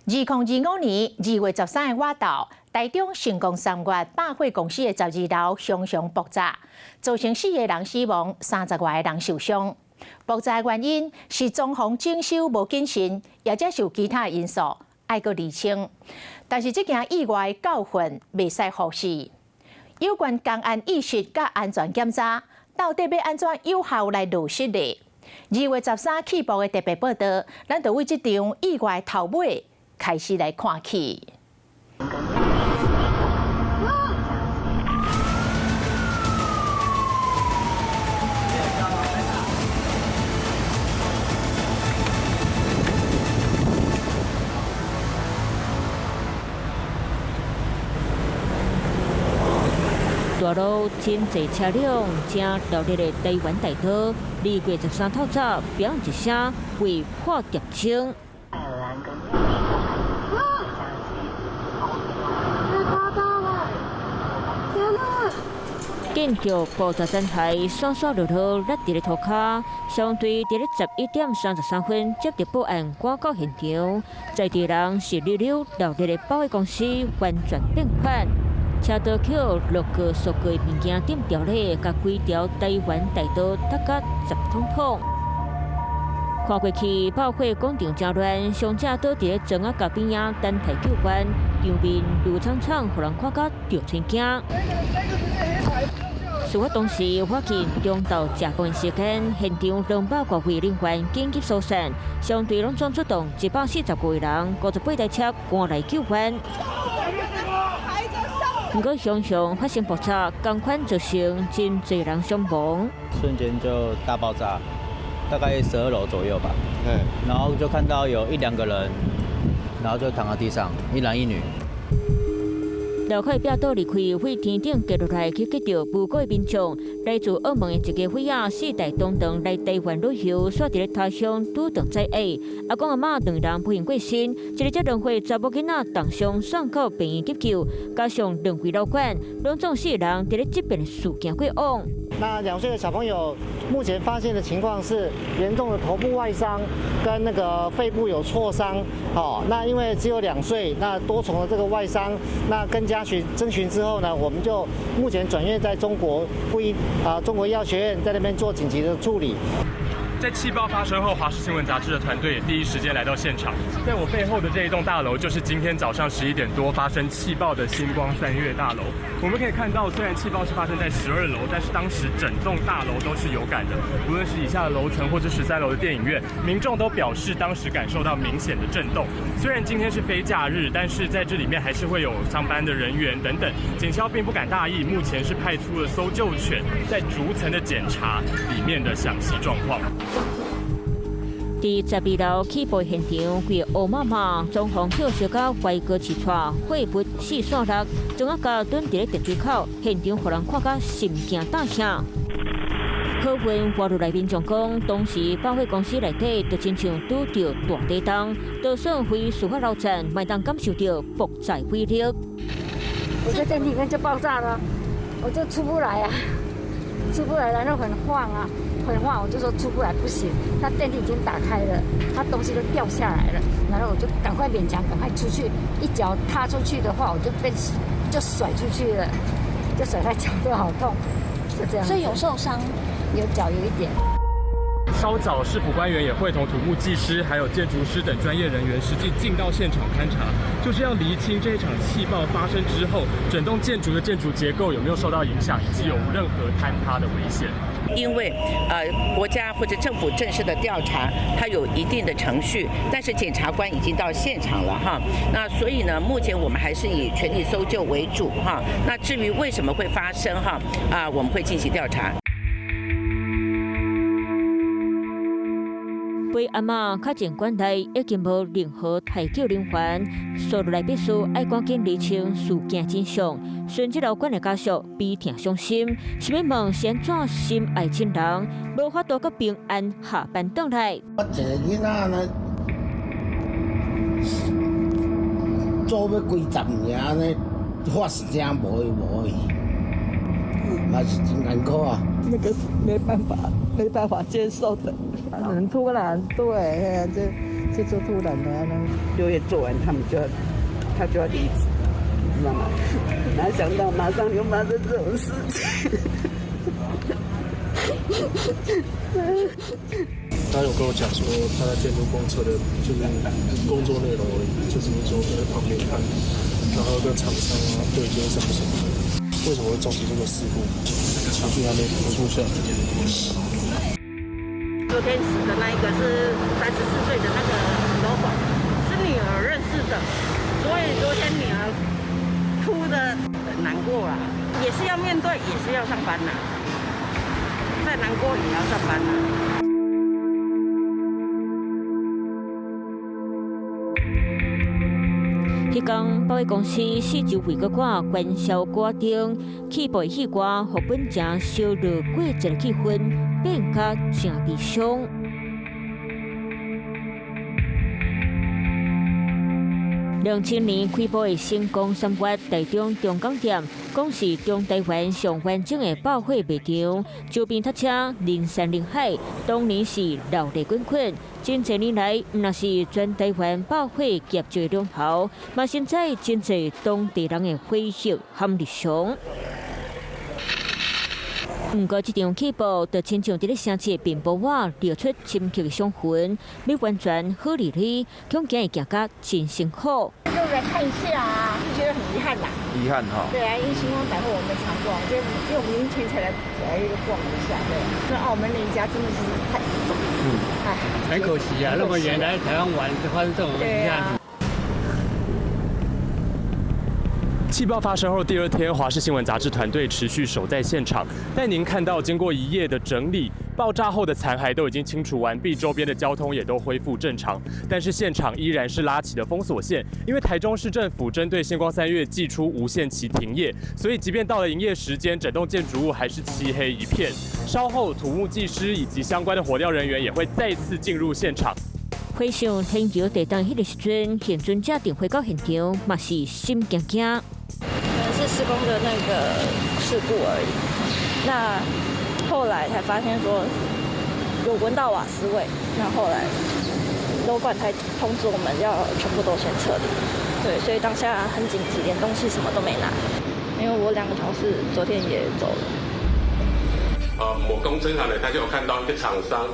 2025年2月13日晚到，台中成功3月百货公司的12楼熊熊爆炸，造成4个人死亡，30外个人受伤。爆炸原因是装潢整修无谨慎，也者是有其他因素，爱阁厘清。但是这件意外的教训袂使忽视。有关公安意识甲安全检查，到底要安怎有效来落实呢？2月13日起播的特别报道，咱就为这场意外头尾开始来看起。大路真侪车辆正热烈的台湾大道，2月13透早，表一声为破蝶青。见到爆炸残骸闪闪落落落伫咧涂骹，相对伫咧11点33分接到报案赶到现场，在地人是溜溜热烈的保险公司完全变款。车道口六个塑胶物件点掉咧，甲规条台湾大道搭甲十通通。看过去，爆火广场真乱，伤者倒伫咧庄仔角边仔等待救援，场面如苍苍，互人看甲着心惊。事发当时，我见中昼食饭时间，现场200多位人员紧急疏散，相对拢总出动140多位人，58台车赶来救援。不过，常常发生爆炸，同款造成真侪人伤亡。瞬间就大爆炸，大概12楼左右吧。然后就看到有1、2个人，然后就躺在地上，一男一女。绕开表道离开会天顶跌落来去接到无辜的民众，来自澳门的一个匪仔4代同堂来台湾旅游，煞伫咧他乡拄撞载下，阿公阿嬷2人不幸过身，一个才2岁查某囡仔重伤送到病院急救，加上2位老管，拢总4个人伫咧这边的事件过往。那2岁的小朋友目前发现的情况是严重的头部外伤，跟那个肺部有挫伤。那因为只有2岁，那多重的这个外伤，那跟家征询之后呢，我们就目前转院在中国医药学院，在那边做紧急的处理。在气爆发生后，华视新闻杂志的团队也第一时间来到现场。在我背后的这一栋大楼，就是今天早上11点多发生气爆的星光3月大楼。我们可以看到，虽然气爆是发生在12楼，但是当时整栋大楼都是有感的，无论是以下的楼层或者13楼的电影院，民众都表示当时感受到明显的震动。虽然今天是非假日，但是在这里面还是会有上班的人员等等。警消并不敢大意，目前是派出了搜救犬在逐层的检查里面的详细状况。伫12楼起爆现场，规个乌麻麻，装潢叫烧到歪高起出，火不四散落，庄仔角蹲伫咧电水口，现场互人看甲心惊胆颤。好运活入来民众讲，当时百货公司内底就亲像拄着大地震，多数非司法楼层卖当感受到爆炸威力。我在电梯里面就爆炸了，我就出不来啊，出不来，然后很晃啊。很晃，我就说出不来不行，那电梯已经打开了，它东西都掉下来了，然后我就赶快勉强赶快出去，一脚踏出去的话，我就甩出去了，就甩在脚都好痛，就这样。所以有受伤，有脚有一点。稍早，市府官员也会同土木技师还有建筑师等专业人员实际进到现场勘查，就是要厘清这一场气爆发生之后，整栋建筑的建筑结构有没有受到影响，以及有任何坍塌的危险。因为国家或者政府正式的调查，它有一定的程序，但是检察官已经到现场了哈。那所以呢，目前我们还是以全力搜救为主哈。那至于为什么会发生哈我们会进行调查。为阿嬷较前馆内已经无任何太救人员，所落来必须爱赶紧厘清事件真相。孙这老管的家属悲痛伤心，想要问先怎心爱亲人，无法度个平安下班倒来。我一个囡仔呢，做要几10年呢，发声无去，那是真难过啊。那个是没办法接受的。很突然，对，这就突然的呢6月做完，他就要离职，你知道吗？哪想到马上就发生这种事情。他有跟我讲说，他在监督公车的，就是工作内容而已，就是说在旁边看，然后跟厂商啊对接什么什么的。为什么会造成这个事故？情绪还没浮出下来。昨天死的那一个是34岁的那个老鸨，是女儿认识的，所以昨天女儿哭得很难过啊，也是要面对，也是要上班呐，再难过也要上班呐。迄天，保险公司四周围个挂关销歌灯，起步的戏歌，互本正烧热过节的气氛变甲正悲伤。2000年开播的星光3月台中中港店，讲是中台湾上完整的百货卖场，周边搭车人山人海，当年是热闹滚滚。真侪年来，毋若是全台湾百货业界龙头，嘛现在真侪当地人的回忆和日常。不过，这场起步就亲像伫咧城市的边坡瓦流出深刻的伤痕，要完全好理理，恐惊会行甲真辛苦。就来看一下啊，就觉得很遗憾啦。遗憾哈。对啊，因为星光百货我们常逛，就因为我们明天才来逛一下，对。那澳门那一家真的是太，很可惜啊，那么远来台湾玩，发生这种遗憾。气爆发生后第2天，华视新闻杂志团队持续守在现场，带您看到经过1夜的整理，爆炸后的残骸都已经清除完毕，周边的交通也都恢复正常。但是现场依然是拉起的封锁线，因为台中市政府针对星光3月祭出无限期停业，所以即便到了营业时间，整栋建筑物还是漆黑一片。稍后土木技师以及相关的火调人员也会再次进入现场。回想天桥地震迄个时阵，现准者定会到现场，嘛是心惊惊。可能是施工的那个事故而已。那后来才发现说有闻到瓦斯味，那后来楼管才通知我们要全部都先撤离。对，所以当下很紧急，连东西什么都没拿，因为我2个同事昨天也走了。我工程行呢，他就有看到一个厂商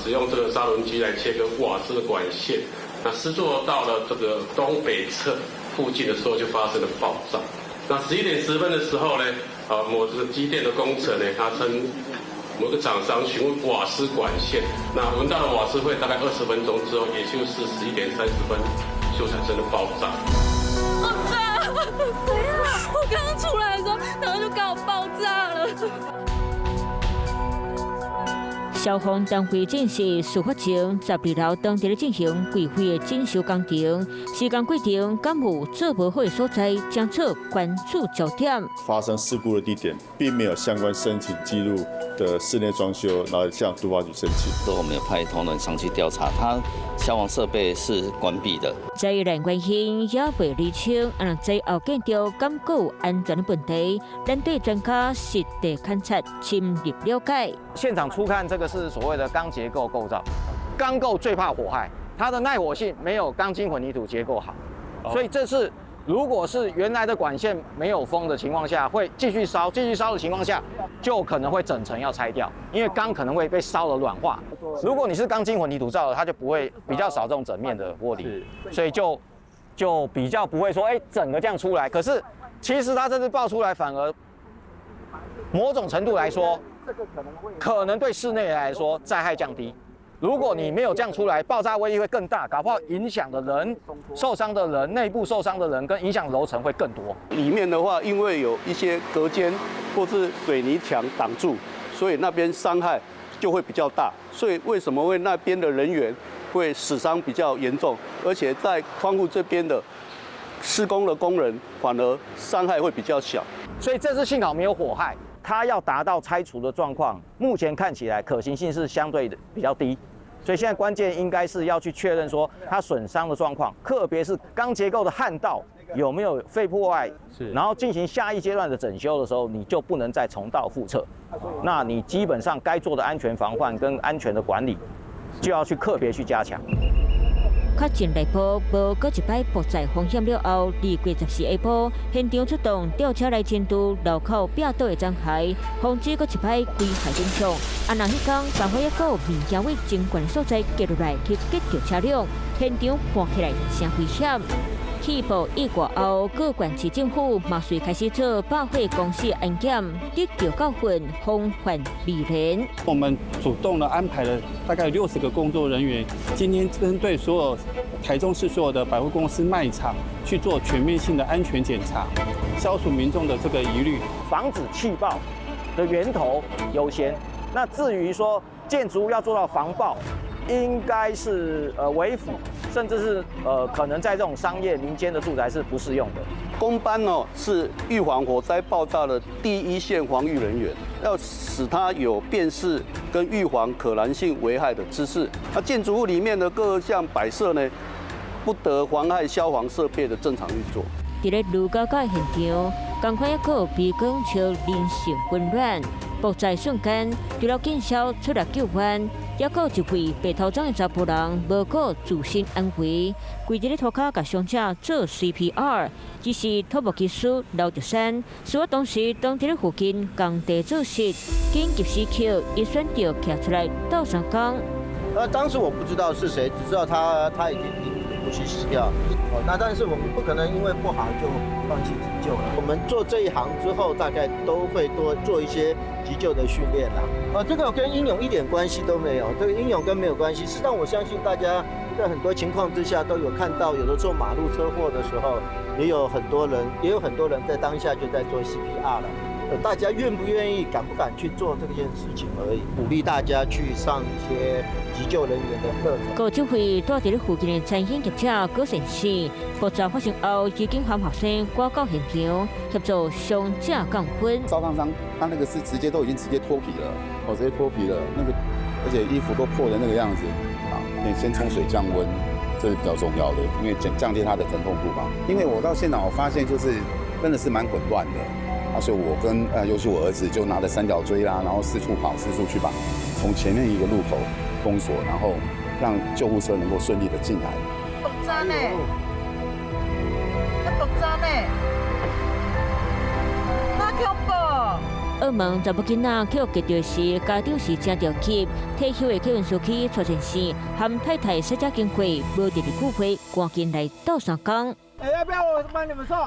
使用这个砂轮机来切割瓦斯的管线，那施作到了这个东北侧附近的时候就发生了爆炸。那11点10分的时候呢，某这个机电的工程呢，他称某个厂商询问瓦斯管线，那闻到了瓦斯味，大概20分钟之后，也就是11点30分就产生了爆炸。爆炸！对呀，我刚刚出来的时候，然后就刚好爆炸了。消防单位正是事发前12楼当地咧进行柜会的检修工程，施工过程敢有做不好的所在，将做关注焦点。发生事故的地点并没有相关申请记录的室内装修，然后向都发局申请。我们有派同仁上去调查，它消防设备是关闭的。在人关心也未厘清，在后见到敢有安全的问题，咱对专家实地勘察深入了解。现场初看这个是所谓的钢结构构造，钢构最怕火害，它的耐火性没有钢筋混凝土结构好，所以这是如果是原来的管线没有封的情况下，会继续烧的情况下，就可能会整层要拆掉，因为钢可能会被烧得软化。如果你是钢筋混凝土造的，它就不会比较少这种整面的玻璃，所以就比较不会说整个这样出来。可是其实它这次爆出来，反而某种程度来说，可能对室内来说灾害降低。如果你没有这样出来，爆炸威力会更大，搞不好影响的人、受伤的人、内部受伤的人跟影响楼层会更多。里面的话，因为有一些隔间或是水泥墙挡住，所以那边伤害就会比较大。所以为什么会那边的人员会死伤比较严重，而且在窗户这边的施工的工人反而伤害会比较小。所以这次幸好没有火害。它要达到拆除的状况，目前看起来可行性是相对的比较低，所以现在关键应该是要去确认说它损伤的状况，特别是钢结构的焊道有没有被破坏，然后进行下一阶段的整修的时候，你就不能再重蹈覆辙。那你基本上该做的安全防范跟安全的管理，就要去特别去加强。确诊内部无搁一摆爆炸风险了后，2月14日下晡，现场出动吊车来监督路口壁倒的残骸，防止搁一摆危害影响。啊，那迄天办法也搁有民警为监管所在接落来去截住车辆，现场看起来真危险。起步以外后，各县市政府嘛遂开始做百货公司安检，得到教训，防范未然。我们主动的安排了大概60个工作人员，今天针对所有台中市所有的百货公司卖场去做全面性的安全检查，消除民众的这个疑虑，防止气爆的源头优先。那至于说建筑物要做到防爆，应该是为辅，甚至是可能在这种商业民间的住宅是不适用的。工班是预防火灾爆炸的第一线防御人员，要使它有辨识跟预防可燃性危害的知识。那建筑物里面的各项摆设呢，不得妨害消防设备的正常运作。伫咧路高架现场，同款也搁有被光潮人性混乱。爆炸瞬间，除了警消出来救援，也搁一位白头装的查甫人无顾自身安危，跪伫咧涂骹甲伤者做 CPR。只是土木技师刘德山，说我当时当伫咧附近工地做事，紧急时刻伊选择徛出来斗相共。当时我不知道是谁，只知道他已经不去死掉。那但是我们不可能因为不好就放弃急救了。我们做这一行之后，大概都会多做一些急救的训练啦。这个跟英勇一点关系都没有，这个英勇跟没有关系。实际上我相信大家在很多情况之下都有看到，有的做马路车祸的时候，也有很多人在当下就在做 CPR 了。大家愿不愿意、敢不敢去做这件事情而已。鼓励大家去上一些急救人员的课程。高指挥住伫咧附近的餐饮业者郭先生，爆炸发生后，已经喊学生赶到现场协助伤者降温。烧烫伤，他那个是直接脱皮了，直接脱皮了，那个而且衣服都破的那个样子啊，你先冲水降温，这是比较重要的，因为降低他的疼痛度嘛。因为我到现场我发现就是真的是蛮混乱的。所以我跟尤其我儿子就拿着三角锥啦，然后四处跑，四处去把从前面一个路口封锁，然后让救护车能够顺利的进来。爆炸呢？爆炸呢？那恐怖！澳门查某囡仔去急救时，家长是真着急，退休的客运司机蔡先生和太太洗车经过，无得久会，赶紧来到上岗。要不要我帮你们送？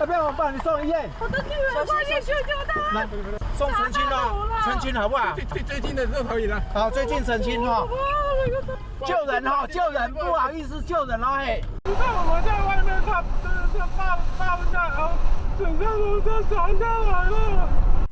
要不要我帮你送医院？我的女儿快点救她！来，送澄清哦，澄清好不好？最近的就可以了。好，最近澄清哈。救人哈，救人，不好意思，救人哦嘿。你看我们在外面，他爆炸，然后整个楼都传下来了。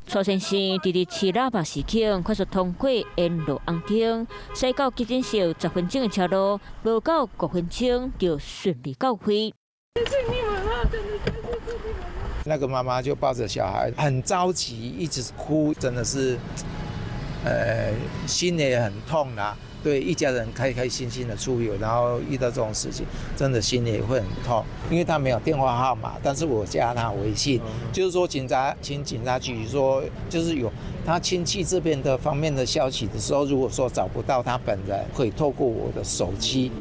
蔡先生伫市喇叭时刻快速通过沿路红灯，驶到急诊室10分钟的车路，无到5分钟就顺利到位。谢谢你们啊，真的谢谢你们。那个妈妈就抱着小孩，很着急，一直哭，真的是，心也很痛啦。对一家人开开心心的出游，然后遇到这种事情，真的心里会很痛。因为他没有电话号码，但是我加他微信，就是说请警察局说，就是有他亲戚这边的方面的消息的时候，如果说找不到他本人，可以透过我的手机。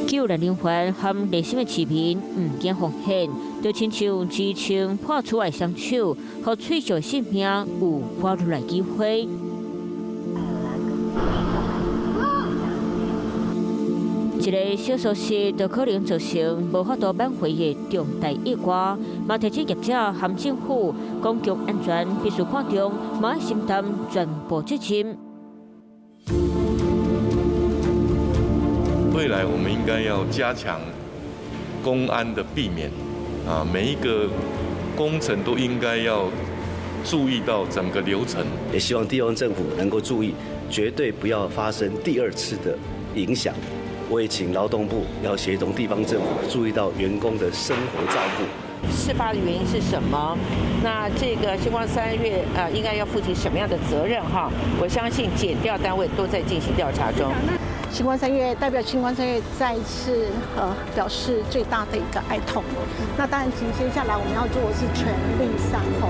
救人人员和热心的市民唔惊风险，就亲像支撑破出来双手，和脆弱性命有活出来机会。一个小疏失就可能造成无法度挽回的重大意外，嘛提醒业者和政府公共安全必须看重，嘛要承担全部责任。未来我们应该要加强公安的避免，每一个工程都应该要注意到整个流程。也希望地方政府能够注意，绝对不要发生第二次的影响。我也请劳动部要协同地方政府注意到员工的生活照顾。事发的原因是什么？那这个星光3月应该要负起什么样的责任哈？我相信检调单位都在进行调查中。星光3月代表星光3月再一次表示最大的一个哀痛。那当然，接下来我们要做的是全力善后。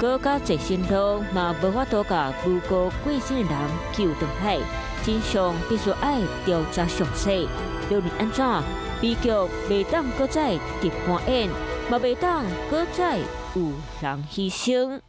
搁加济新路嘛无法度甲无辜过身的人救回来，真相必须爱调查详细。无论安怎，悲剧袂当搁再直播演，嘛袂当搁再有人牺牲。